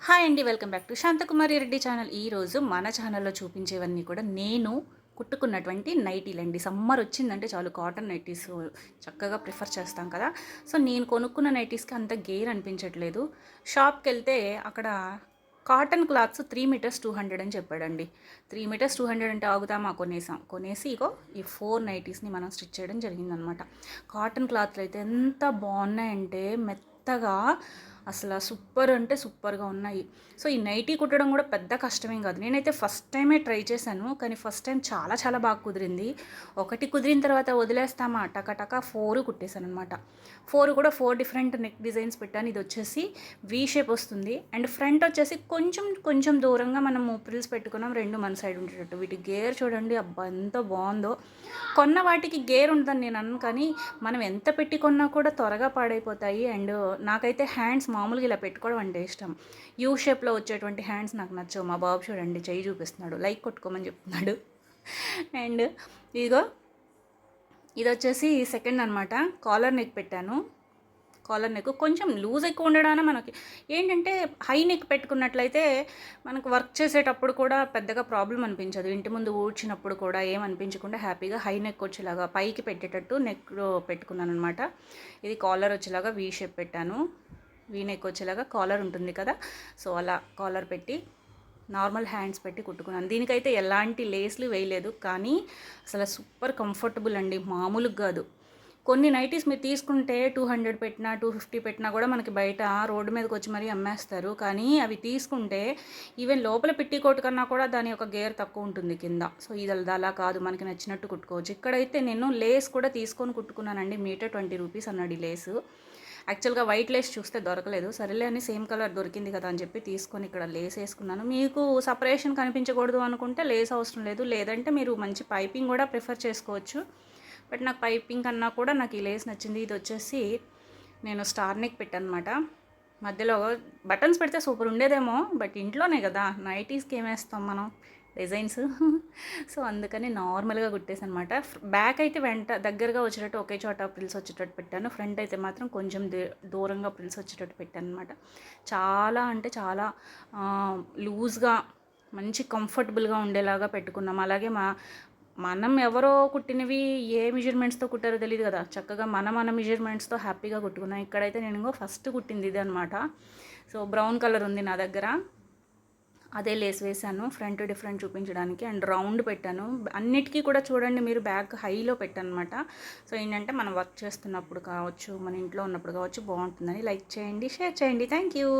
Hi అండి, welcome back to Shanthakumari Reddy channel. ఈరోజు మన ఛానల్లో చూపించేవన్నీ కూడా నేను కుట్టుకున్నటువంటి నైటీలండి. సమ్మర్ వచ్చిందంటే చాలు కాటన్ నైటీస్ చక్కగా ప్రిఫర్ చేస్తాం కదా. సో నేను కొనుక్కున్న నైటీస్కి అంత గేర్ అనిపించట్లేదు. షాప్కి వెళ్తే అక్కడ కాటన్ క్లాత్స్ 3 మీటర్స్ 200 అని చెప్పాడండి. 3 మీటర్స్ 200 అంటే ఆగుతామా, కొనేసి ఇగో ఈ 4 నైటీస్ని మనం స్టిచ్ చేయడం జరిగిందనమాట. కాటన్ క్లాత్లు అయితే ఎంత బాగున్నాయంటే మెత్తగా, అసలు సూపర్ అంటే సూపర్గా ఉన్నాయి. సో ఈ నైటీ కుట్టడం కూడా పెద్ద కష్టమేం కాదు. నేనైతే ఫస్ట్ టైమే ట్రై చేశాను, కానీ ఫస్ట్ టైం చాలా చాలా బాగా కుదిరింది. ఒకటి కుదిరిన తర్వాత వదిలేస్తామా, టక 4 కుట్టేశాను అనమాట. 4 కూడా 4 డిఫరెంట్ నెక్ డిజైన్స్ పెట్టాను. ఇది వచ్చేసి వీ షేప్ వస్తుంది అండ్ ఫ్రంట్ వచ్చేసి కొంచెం దూరంగా మనం ప్రిల్స్ పెట్టుకున్నాం, రెండు మన సైడ్ ఉండేటట్టు. వీటి గేర్ చూడండి, అబ్బా ఎంత బాగుందో. కొన్న వాటికి గేర్ ఉంటుందని నేను అన్నాను, కానీ మనం ఎంత పెట్టి కొన్నా కూడా త్వరగా పాడైపోతాయి. అండ్ నాకైతే హ్యాండ్స్ మామూలుగా ఇలా పెట్టుకోవడం అంటే ఇష్టం. యూ షేప్లో వచ్చేటువంటి హ్యాండ్స్ నాకు నచ్చవు. మా బాబు చూడండి చెయ్యి చూపిస్తున్నాడు, లైక్ కొట్టుకోమని చెప్తున్నాడు. అండ్ ఇదిగో ఇది వచ్చేసి సెకండ్ అనమాట. కాలర్ నెక్ పెట్టాను. కాలర్ నెక్ కొంచెం లూజ్ ఎక్కువ ఉండడానే మనకి ఏంటంటే, హై నెక్ పెట్టుకున్నట్లయితే మనకు వర్క్ చేసేటప్పుడు కూడా పెద్దగా ప్రాబ్లం అనిపించదు. ఇంటి ముందు ఊడ్చినప్పుడు కూడా ఏమనిపించకుండా హ్యాపీగా హై నెక్ వచ్చేలాగా పైకి పెట్టేటట్టు నెక్ పెట్టుకున్నాను అనమాట. ఇది కాలర్ వచ్చేలాగా వీ షేప్ పెట్టాను. వీ నెక్ వచ్చేలాగా కాలర్ ఉంటుంది కదా, సో అలా కాలర్ పెట్టి నార్మల్ హ్యాండ్స్ పెట్టి కుట్టుకున్నాను. దీనికైతే ఎలాంటి లేస్లు వేయలేదు, కానీ అసలు సూపర్ కంఫర్టబుల్ అండి, మామూలుగా కాదు. కొన్ని నైటీస్ మీరు తీసుకుంటే 200 పెట్టినా 250 పెట్టినా కూడా మనకి బయట రోడ్డు మీదకి వచ్చి మరీ అమ్మేస్తారు. కానీ అవి తీసుకుంటే ఈవెన్ లోపల పెట్టికోట్ కన్నా కూడా దాని యొక్క గేర్ తక్కువ ఉంటుంది కింద. సో ఇది అలా కాదు, మనకి నచ్చినట్టు కుట్టుకోవచ్చు. ఇక్కడైతే నేను లేస్ కూడా తీసుకొని కుట్టుకున్నానండి. మీటర్ 20 రూపీస్ అన్నాడు ఈ లేసు. యాక్చువల్గా వైట్ లేస్ చూస్తే దొరకలేదు, సరేలే అని సేమ్ కలర్ దొరికింది కదా అని చెప్పి తీసుకొని ఇక్కడ లేస్ వేసుకున్నాను. మీకు సపరేషన్ కనిపించకూడదు అనుకుంటే లేస్ అవసరం లేదు, లేదంటే మీరు మంచి పైపింగ్ కూడా ప్రిఫర్ చేసుకోవచ్చు. బట్ నాకు పైపింగ్ కన్నా కూడా నాకు ఈ లేస్ నచ్చింది. ఇది వచ్చేసి నేను స్టార్ నెక్ పెట్టాను అనమాట. మధ్యలో బటన్స్ పెడితే సూపర్ ఉండేదేమో, బట్ ఇంట్లోనే కదా, నైటీస్కి ఏమేస్తాం మనం డిజైన్స్. సో అందుకని నార్మల్గా కుట్టేసి అనమాట. బ్యాక్ అయితే దగ్గరగా వచ్చేటట్టు ఒకే చోట ప్రిల్స్ వచ్చేటట్టు పెట్టాను. ఫ్రంట్ అయితే మాత్రం కొంచెం దూరంగా ప్రిల్స్ వచ్చేటట్టు పెట్టాను అనమాట. చాలా అంటే చాలా లూజ్గా మంచి కంఫర్టబుల్గా ఉండేలాగా పెట్టుకున్నాం. అలాగే మనం ఎవరో కుట్టినవి ఏ మెజర్మెంట్స్తో కుట్టారో తెలియదు కదా, చక్కగా మన మెజర్మెంట్స్తో హ్యాపీగా కుట్టుకున్నాం. ఇక్కడైతే నేను ఫస్ట్ కుట్టింది ఇది అనమాట. సో బ్రౌన్ కలర్ ఉంది నా దగ్గర, అదే లేస్ వేసాను ఫ్రంట్ డిఫరెంట్ చూపించడానికి. అండ్ రౌండ్ పెట్టాను. అన్నిటికీ కూడా చూడండి మీరు, బ్యాక్ హైలో పెట్టాను అనమాట. సో ఏంటంటే మనం వర్క్ చేస్తున్నప్పుడు కావచ్చు, మన ఇంట్లో ఉన్నప్పుడు కావచ్చు, బాగుంటుందని. లైక్ చేయండి, షేర్ చేయండి. Thank you.